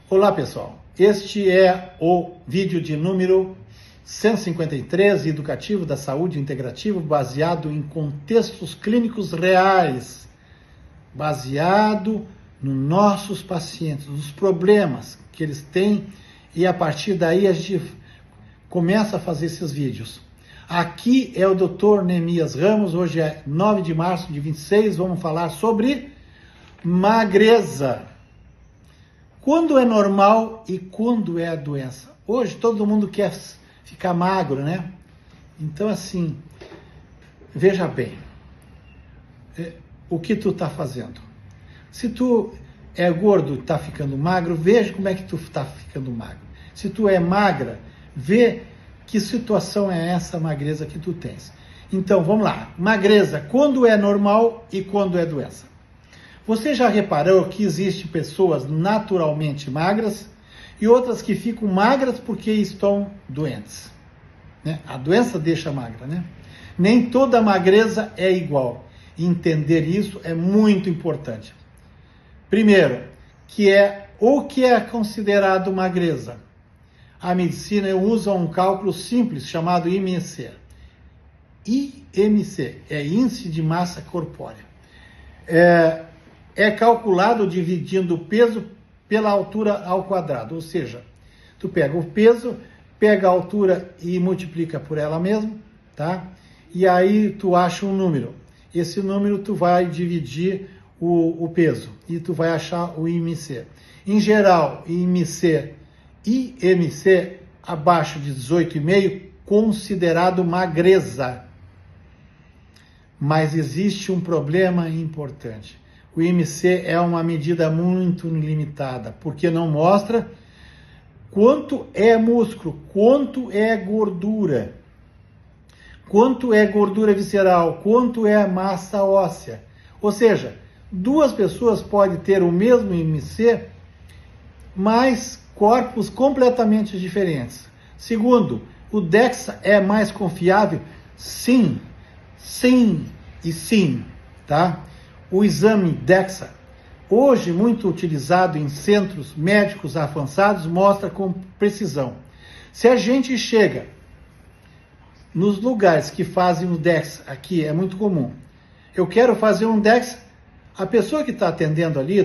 Olá pessoal, este é o vídeo de número 153, educativo da saúde integrativa, baseado em contextos clínicos reais, baseado nos nossos pacientes, nos problemas que eles têm, e a partir daí a gente começa a fazer esses vídeos. Aqui é o Dr. Neemias Ramos, hoje é 9 de março de 26, vamos falar sobre magreza. Quando é normal e quando é a doença? Hoje todo mundo quer ficar magro, né? Então assim, veja bem, o que tu tá fazendo. Se tu é gordo e tá ficando magro, veja como é que tu tá ficando magro. Se tu é magra, vê que situação é essa magreza que tu tens. Então, vamos lá. Magreza, quando é normal e quando é doença. Você já reparou que existem pessoas naturalmente magras e outras que ficam magras porque estão doentes, né? A doença deixa magra, né? Nem toda magreza é igual. Entender isso é muito importante. Primeiro, o que é considerado magreza? A medicina usa um cálculo simples chamado IMC. IMC é Índice de Massa Corpórea. É calculado dividindo o peso pela altura ao quadrado, ou seja, tu pega o peso, pega a altura e multiplica por ela mesma, tá? E aí tu acha um número. Esse número tu vai dividir o peso e tu vai achar o IMC. Em geral, IMC abaixo de 18,5, considerado magreza. Mas existe um problema importante. O IMC é uma medida muito limitada, porque não mostra quanto é músculo, quanto é gordura visceral, quanto é massa óssea. Ou seja, duas pessoas podem ter o mesmo IMC, mas corpos completamente diferentes. Segundo, o DEXA é mais confiável? Sim, tá? O exame DEXA, hoje muito utilizado em centros médicos avançados, mostra com precisão. Se a gente chega nos lugares que fazem o DEXA, aqui é muito comum, eu quero fazer um DEXA, a pessoa que está atendendo ali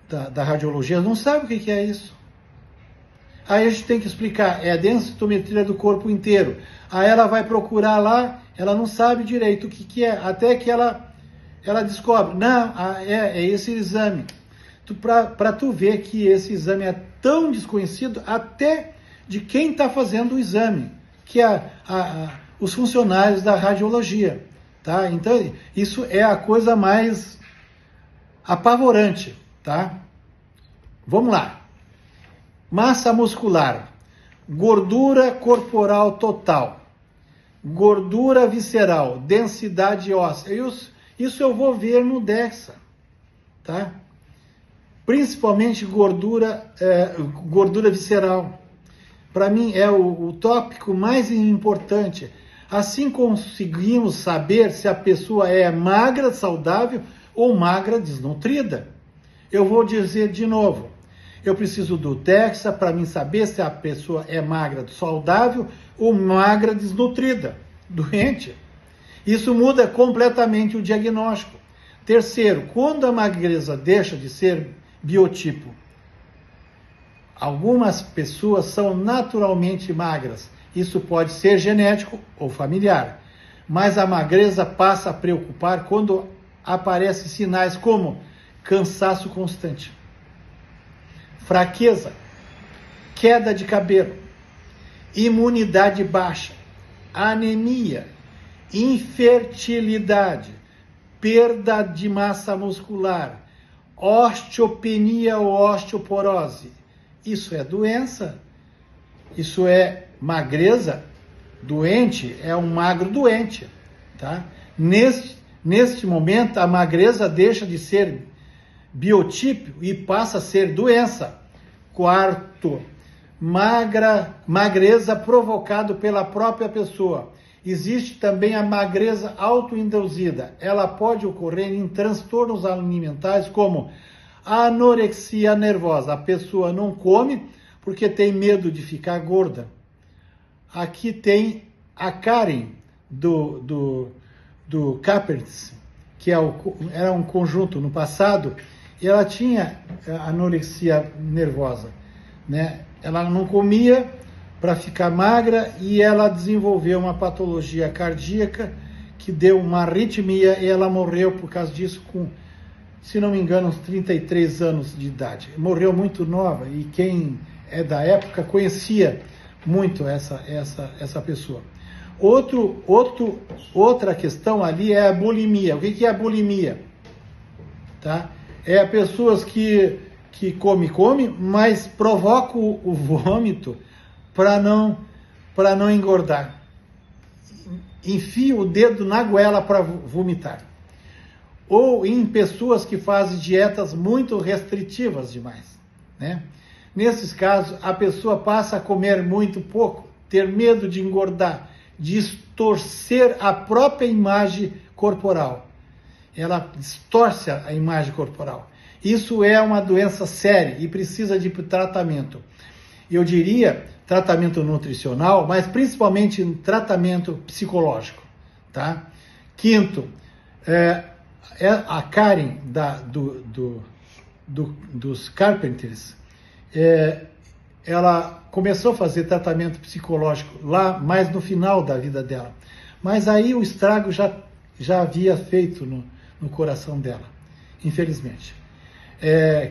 da radiologia não sabe o que é isso. Aí a gente tem que explicar, é a densitometria do corpo inteiro. Aí ela vai procurar lá, ela não sabe direito o que é, até que ela descobre, não, é esse exame. Para tu ver que esse exame é tão desconhecido até de quem está fazendo o exame, que os funcionários da radiologia, tá? Então, isso é a coisa mais apavorante, tá? Vamos lá. Massa muscular, gordura corporal total, gordura visceral, densidade óssea. Isso eu vou ver no DEXA, tá? Principalmente gordura visceral. Para mim é o tópico mais importante. Assim conseguimos saber se a pessoa é magra, saudável ou magra, desnutrida. Eu vou dizer de novo. Eu preciso do DEXA para mim saber se a pessoa é magra, saudável ou magra, desnutrida, doente. Isso muda completamente o diagnóstico. Terceiro, quando a magreza deixa de ser biotipo, algumas pessoas são naturalmente magras. Isso pode ser genético ou familiar. Mas a magreza passa a preocupar quando aparecem sinais como cansaço constante, fraqueza, queda de cabelo, imunidade baixa, anemia, infertilidade, perda de massa muscular, osteopenia ou osteoporose. Isso é doença? Isso é magreza? Doente é um magro doente, tá? Neste momento, a magreza deixa de ser biotipo e passa a ser doença. Quarto, magreza provocada pela própria pessoa. Existe também a magreza autoinduzida. Ela pode ocorrer em transtornos alimentares como A anorexia nervosa, a pessoa não come porque tem medo de ficar gorda. Aqui tem a Karen do Carpenters, que era um conjunto no passado, e ela tinha anorexia nervosa, né? Ela não comia para ficar magra e ela desenvolveu uma patologia cardíaca que deu uma arritmia e ela morreu por causa disso com, se não me engano, uns 33 anos de idade. Morreu muito nova e quem é da época conhecia muito essa pessoa. Outra questão ali é a bulimia. O que é a bulimia? Tá? É pessoas que come, mas provocam o vômito para não engordar. Enfia o dedo na goela para vomitar. Ou em pessoas que fazem dietas muito restritivas demais, né? Nesses casos, a pessoa passa a comer muito pouco, ter medo de engordar, distorcer a própria imagem corporal. Ela distorce a imagem corporal. Isso é uma doença séria e precisa de tratamento. Eu diria tratamento nutricional, mas principalmente tratamento psicológico, tá? Quinto, a Karen dos Carpenters, ela começou a fazer tratamento psicológico lá mais no final da vida dela. Mas aí o estrago já havia feito no coração dela, infelizmente.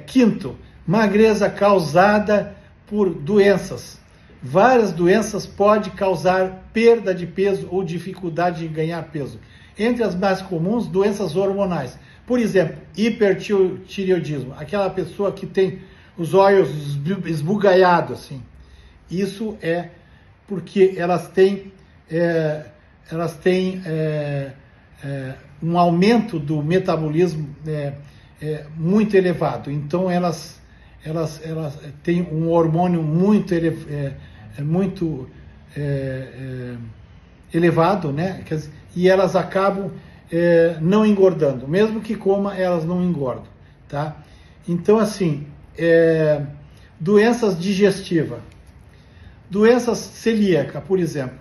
Quinto, magreza causada por doenças. Várias doenças podem causar perda de peso ou dificuldade em ganhar peso. Entre as mais comuns, doenças hormonais. Por exemplo, hipertireoidismo, aquela pessoa que tem os olhos esbugalhados, assim. Isso é porque elas têm um aumento do metabolismo muito elevado. Então elas têm um hormônio muito elevado, né? E elas acabam não engordando. Mesmo que coma, elas não engordam, tá? Então, assim, doenças digestivas. Doenças celíacas, por exemplo,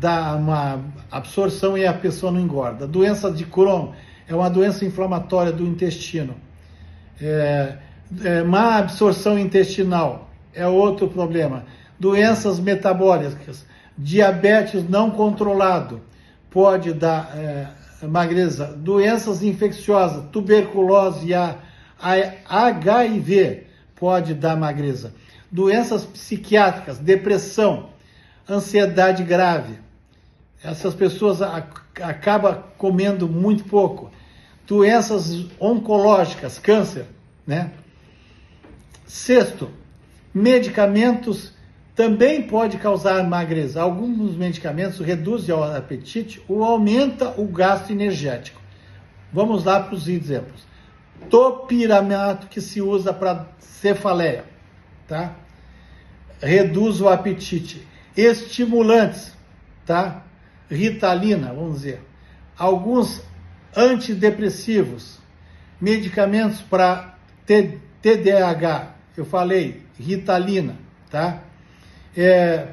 dá uma absorção e a pessoa não engorda. Doença de Crohn é uma doença inflamatória do intestino. Má absorção intestinal é outro problema. Doenças metabólicas, diabetes não controlado pode dar magreza. Doenças infecciosas, tuberculose e HIV pode dar magreza. Doenças psiquiátricas, depressão, ansiedade grave. Essas pessoas acabam comendo muito pouco. Doenças oncológicas, câncer, né? Sexto, medicamentos também pode causar magreza. Alguns medicamentos reduzem o apetite ou aumenta o gasto energético. Vamos lá para os exemplos. Topiramato, que se usa para cefaleia, tá? Reduz o apetite. Estimulantes, tá? Ritalina, vamos dizer. Alguns antidepressivos, medicamentos para TDAH, eu falei, Ritalina, tá?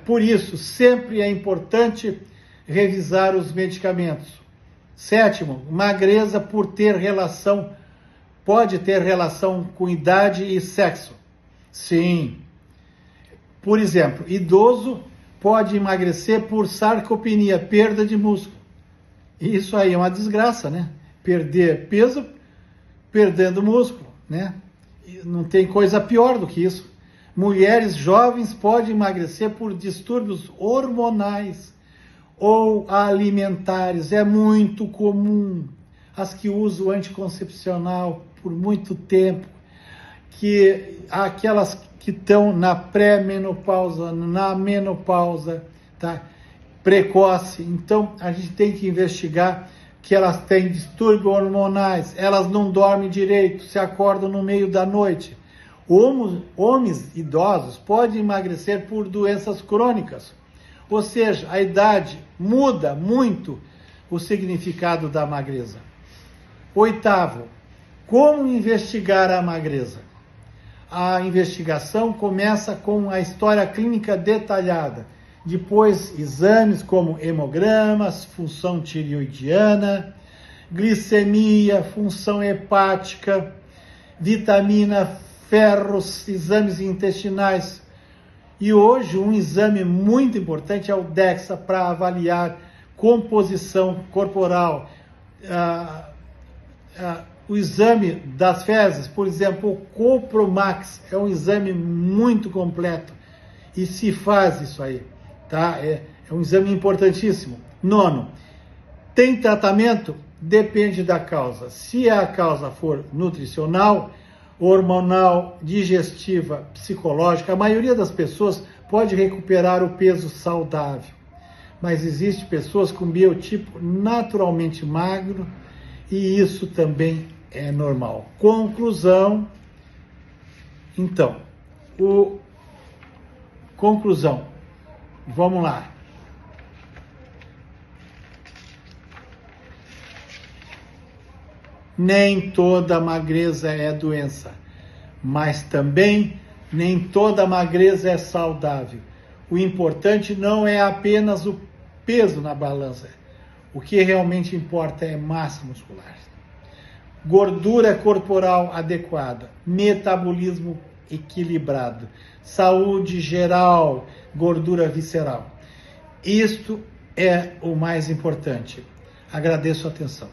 Por isso, sempre é importante revisar os medicamentos. Sétimo, magreza pode ter relação com idade e sexo. Sim. Por exemplo, idoso pode emagrecer por sarcopenia, perda de músculo. Isso aí é uma desgraça, né? Perder peso, perdendo músculo, né? Não tem coisa pior do que isso. Mulheres jovens podem emagrecer por distúrbios hormonais ou alimentares. É muito comum. As que usam anticoncepcional por muito tempo, aquelas que estão na pré-menopausa, na menopausa, tá? Precoce. Então, a gente tem que investigar que elas têm distúrbios hormonais, elas não dormem direito, se acordam no meio da noite. Homens idosos podem emagrecer por doenças crônicas, ou seja, a idade muda muito o significado da magreza. Oitavo, Como investigar a magreza? A investigação começa com a história clínica detalhada, depois exames como hemogramas, função tireoidiana, glicemia, função hepática, vitamina, ferros, exames intestinais. E hoje um exame muito importante é o DEXA para avaliar composição corporal. O exame das fezes, por exemplo, o Copromax, é um exame muito completo e se faz isso aí, tá? É um exame importantíssimo. Nono, tem tratamento? Depende da causa. Se a causa for nutricional, hormonal, digestiva, psicológica, a maioria das pessoas pode recuperar o peso saudável. Mas existe pessoas com biotipo naturalmente magro e isso também é normal. Conclusão. Então, conclusão. Vamos lá. Nem toda magreza é doença, mas também nem toda magreza é saudável. O importante não é apenas o peso na balança. O que realmente importa é massa muscular, gordura corporal adequada, metabolismo equilibrado, saúde geral, gordura visceral. Isto é o mais importante. Agradeço a atenção.